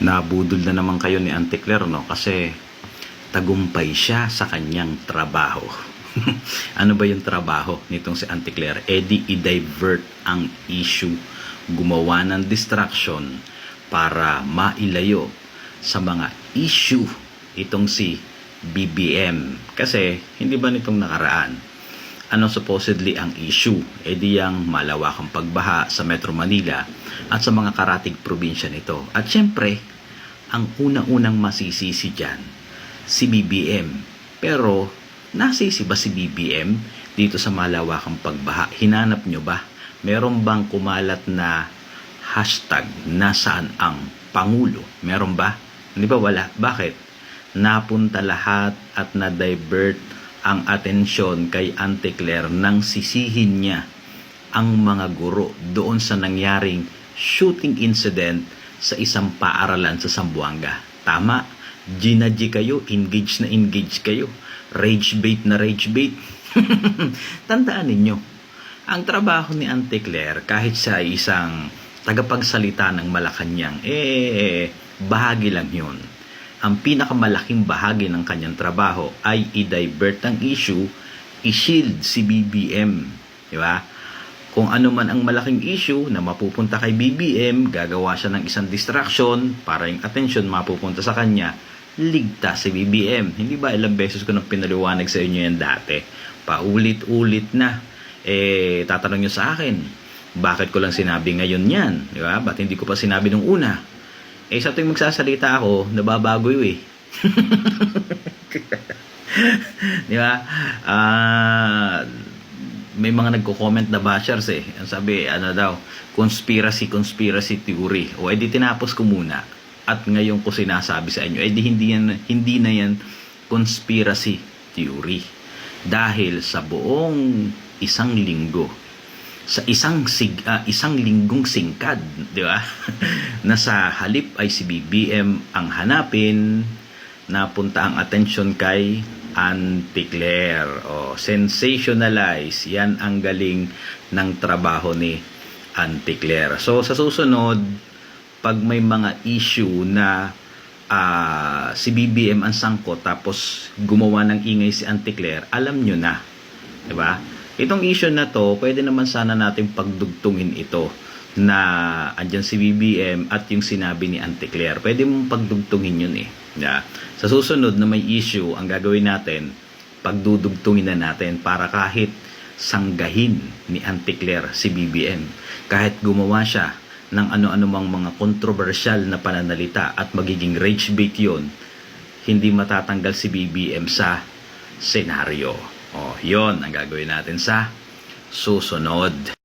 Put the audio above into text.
Nabudol na naman kayo ni Auntie Claire, no? Kasi tagumpay siya sa kanyang trabaho. Ano ba yung trabaho nitong si Auntie Claire? I-divert ang issue, gumawa ng distraction para mailayo sa mga issue itong si BBM. Kasi hindi ba nitong nakaraan, ano supposedly ang issue? Diyang malawakang pagbaha sa Metro Manila at sa mga karatig probinsya nito. At syempre, ang unang-unang masisisi dyan, si BBM. Pero, nasisi ba si BBM dito sa malawakang pagbaha? Hinanap nyo ba? Meron bang kumalat na hashtag nasaan ang Pangulo? Meron ba? Hindi ba wala? Bakit? Napunta lahat at na-divert ang atensyon kay Auntie Claire nang sisihin niya ang mga guro doon sa nangyaring shooting incident sa isang paaralan sa Zamboanga. Tama, G kayo, engage na engage kayo, rage bait na rage bait. Tandaan ninyo, ang trabaho ni Auntie Claire, kahit sa isang tagapagsalita ng Malacanang, bahagi lang yun. Ang pinakamalaking bahagi ng kanyang trabaho ay i-divert ang issue, i-shield si BBM. Di ba? Kung ano man ang malaking issue na mapupunta kay BBM, gagawa siya ng isang distraction para yung attention mapupunta sa kanya, ligtas si BBM. Hindi ba ilang beses ko nang pinaliwanag sa inyo yan dati? Paulit-ulit na. Tatanong nyo sa akin, bakit ko lang sinabi ngayon yan? Di ba? Ba't hindi ko pa sinabi nung una? Sa tuwing magsasalita ako, nababago yun eh. Di ba? May mga nagko-comment na bashers eh. Ang sabi, ano daw, conspiracy theory. O edi tinapos ko muna. At ngayon ko sinasabi sa inyo, edi hindi na yan conspiracy theory. Dahil sa buong isang linggo, sa isang linggong singkad, di ba? Na sa halip ay si BBM ang hanapin, napunta ang atensyon kay Auntie Claire. Sensationalize. Yan ang galing ng trabaho ni Auntie Claire. So sa susunod, pag may mga issue na si BBM ang sangkot tapos gumawa ng ingay si Auntie Claire, alam nyo na. Di ba? Itong issue na to, pwede naman sana natin pagdugtungin ito na andyan si BBM at yung sinabi ni Auntie Claire. Pwede mong pagdugtungin yun eh. Yeah. Sa susunod na may issue, ang gagawin natin, pagdudugtungin na natin para kahit sanggahin ni Auntie Claire si BBM. Kahit gumawa siya ng ano-ano mang mga kontrobersyal na pananalita at magiging rage bait yun, hindi matatanggal si BBM sa senaryo. Yon ang gagawin natin sa susunod.